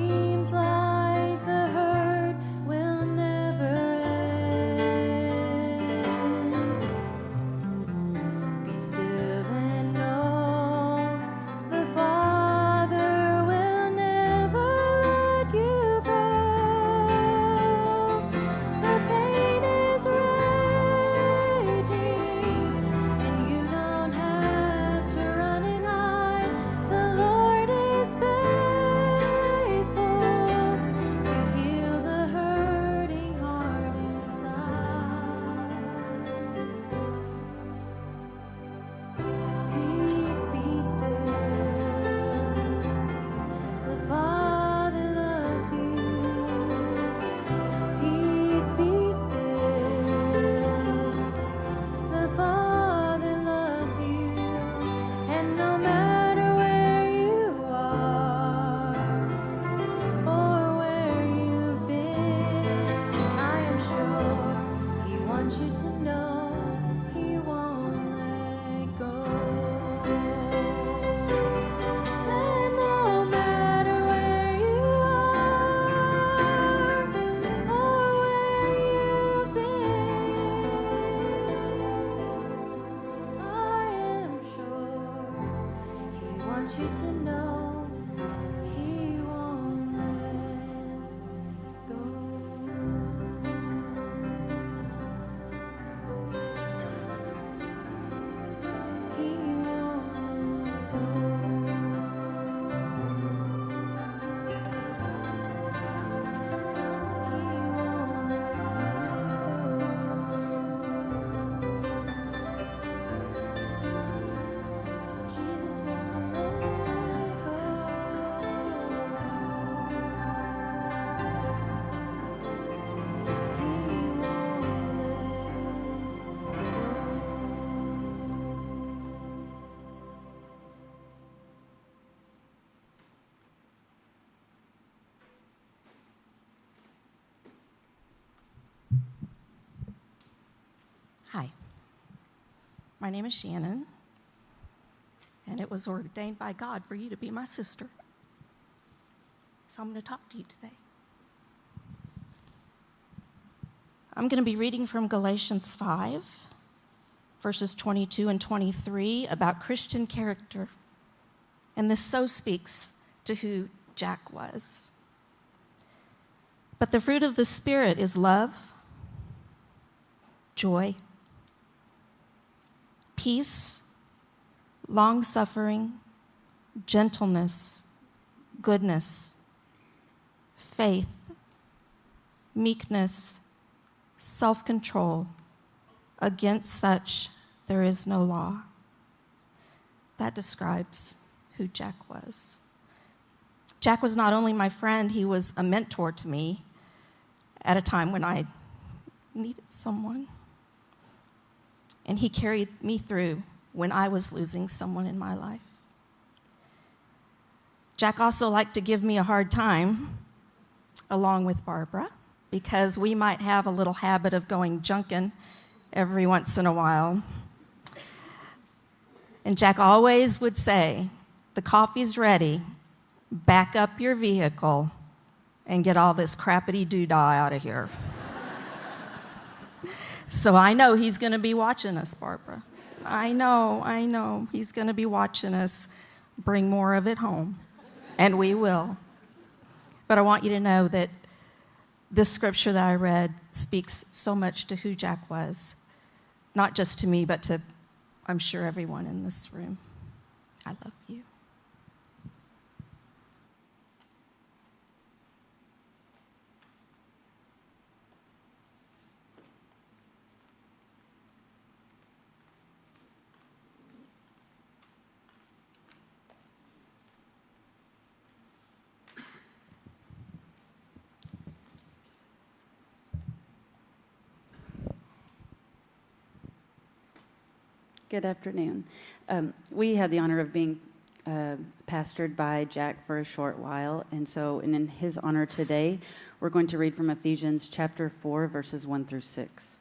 seems like the hurt will never end. Be still and know the Father will never let you go. The pain is raging, and you don't have to run and hide. The Lord is faithful to heal the hurting heart inside. Peace be still. The Father loves you. Peace be still. The Father loves you. And no matter where you are or where you've been, I am sure He wants you to know He won't let go. And no matter where you are or where you've been, I am sure He wants you to know He won't let go. He won't let go. Jesus won't let go. Hi, my name is Shannon, and it was ordained by God for you to be my sister. So I'm going to talk to you today. I'm going to be reading from Galatians 5, verses 22 and 23 about Christian character. And this so speaks to who Jack was. But the fruit of the Spirit is love, joy, peace, long-suffering, gentleness, goodness, faith, meekness, self-control. Against such there is no law. That describes who Jack was. Jack was not only my friend, he was a mentor to me at a time when I needed someone. And he carried me through when I was losing someone in my life. Jack also liked to give me a hard time, along with Barbara, because we might have a little habit of going junkin' every once in a while. And Jack always would say, "The coffee's ready, back up your vehicle and get all this crappity doodah out of here." So I know he's going to be watching us, Barbara. I know. He's going to be watching us bring more of it home, and we will. But I want you to know that this scripture that I read speaks so much to who Jack was, not just to me, but to, I'm sure, everyone in this room. I love you. Good afternoon. We had the honor of being pastored by Jack for a short while, and so in his honor today, we're going to read from Ephesians chapter 4, verses 1 through 6.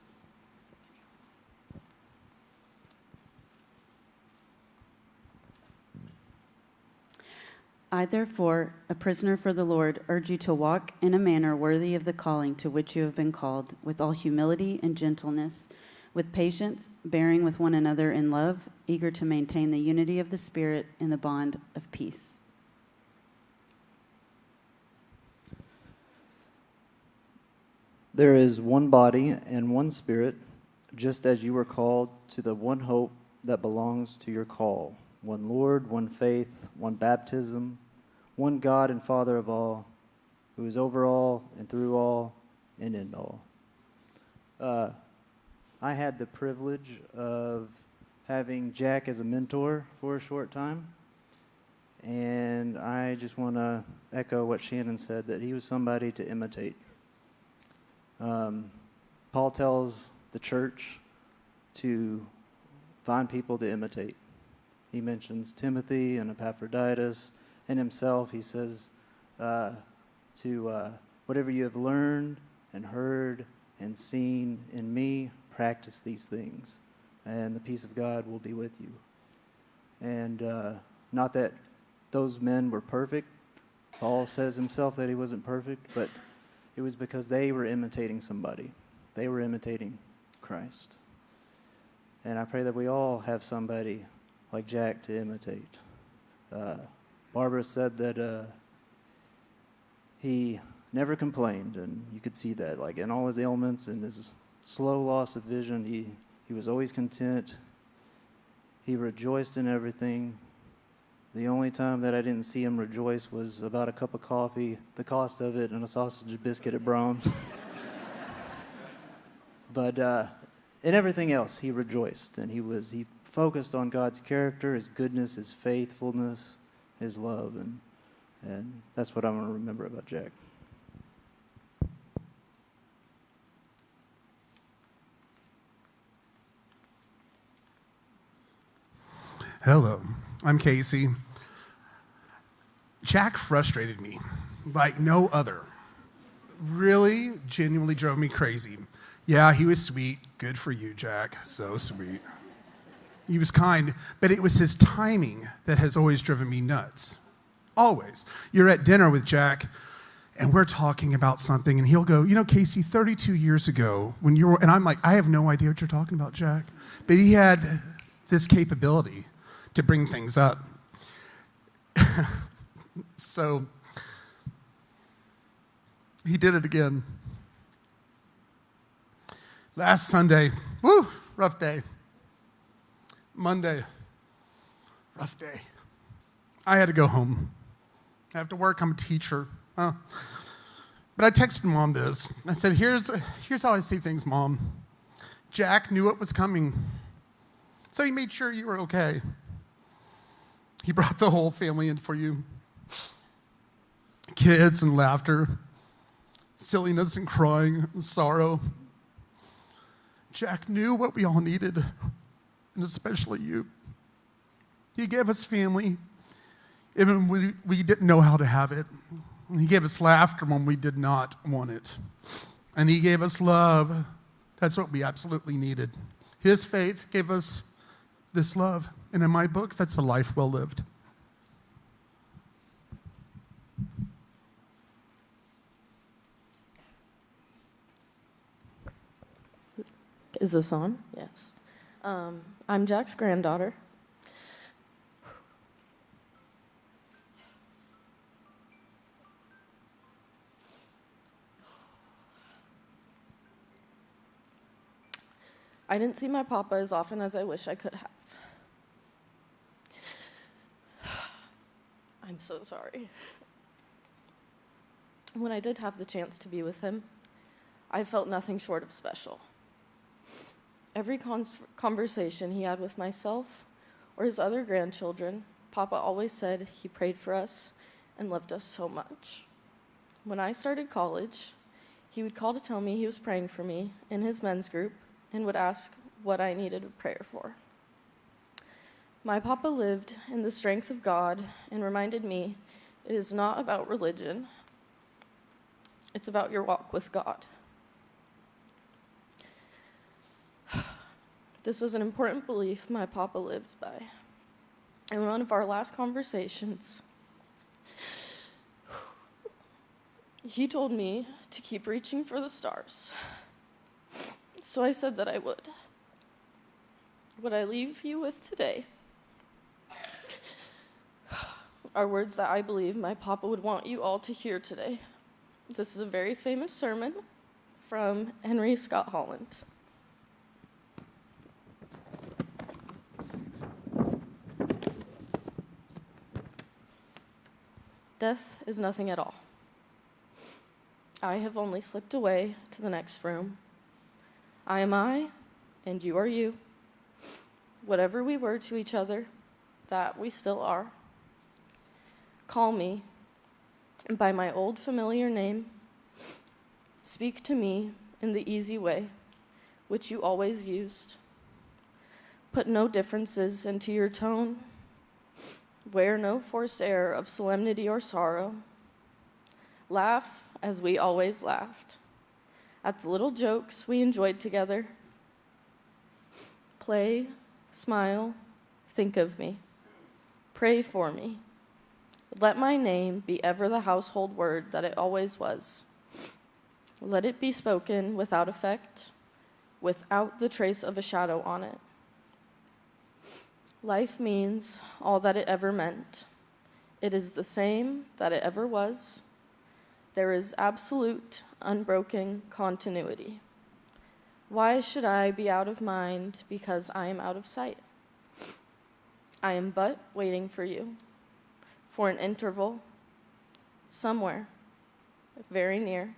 I, therefore, a prisoner for the Lord, urge you to walk in a manner worthy of the calling to which you have been called, with all humility and gentleness, with patience, bearing with one another in love, eager to maintain the unity of the Spirit in the bond of peace. There is one body and one Spirit, just as you were called to the one hope that belongs to your call. One Lord, one faith, one baptism, one God and Father of all, who is over all and through all and in all. I had the privilege of having Jack as a mentor for a short time, and I just want to echo what Shannon said, that he was somebody to imitate. Paul tells the church to find people to imitate. He mentions Timothy and Epaphroditus and himself. He says whatever you have learned and heard and seen in me, practice these things, and the peace of God will be with you. And not that those men were perfect. Paul says himself that he wasn't perfect, but it was because they were imitating somebody. They were imitating Christ. And I pray that we all have somebody like Jack to imitate. Barbara said that he never complained, and you could see that, like in all his ailments and his slow loss of vision, he was always content. He rejoiced in everything. The only time that I didn't see him rejoice was about a cup of coffee, the cost of it, and a sausage and biscuit at Brahms. But in everything else, he rejoiced, and he focused on God's character, His goodness, His faithfulness, His love, and that's what I want to remember about Jack. Hello, I'm Casey. Jack frustrated me like no other. Really, genuinely drove me crazy. Yeah, he was sweet. Good for you, Jack. So sweet. He was kind, but it was his timing that has always driven me nuts. Always. You're at dinner with Jack, and we're talking about something, and he'll go, you know, Casey, 32 years ago, when you were, and I'm like, I have no idea what you're talking about, Jack. But he had this capability to bring things up. So he did it again. Last Sunday, woo, rough day. Monday, rough day. I had to go home. I have to work, I'm a teacher. But I texted Mom this. I said, here's how I see things, Mom. Jack knew what was coming, so he made sure you were okay. He brought the whole family in for you. Kids and laughter, silliness and crying and sorrow. Jack knew what we all needed, and especially you. He gave us family, even when we didn't know how to have it. He gave us laughter when we did not want it. And he gave us love. That's what we absolutely needed. His faith gave us this love. And in my book, that's a life well lived. Is this on? Yes. I'm Jack's granddaughter. I didn't see my papa as often as I wish I could have. I'm so sorry. When I did have the chance to be with him, I felt nothing short of special. Every conversation he had with myself or his other grandchildren, Papa always said he prayed for us and loved us so much. When I started college, he would call to tell me he was praying for me in his men's group and would ask what I needed a prayer for. My Papa lived in the strength of God and reminded me it is not about religion, it's about your walk with God. This was an important belief my Papa lived by. In one of our last conversations, He told me to keep reaching for the stars. So I said that I would. What I leave you with today are words that I believe my papa would want you all to hear today. This is a very famous sermon from Henry Scott Holland. Death is nothing at all. I have only slipped away to the next room. I am I, and you are you. Whatever we were to each other, that we still are. Call me by my old familiar name. Speak to me in the easy way, which you always used. Put no differences into your tone. Wear no forced air of solemnity or sorrow. Laugh as we always laughed, at the little jokes we enjoyed together. Play, smile, think of me. Pray for me. Let my name be ever the household word that it always was. Let it be spoken without effect, without the trace of a shadow on it. Life means all that it ever meant. It is the same that it ever was. There is absolute, unbroken continuity. Why should I be out of mind because I am out of sight? I am but waiting for you, for an interval, somewhere, very near,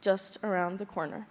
just around the corner.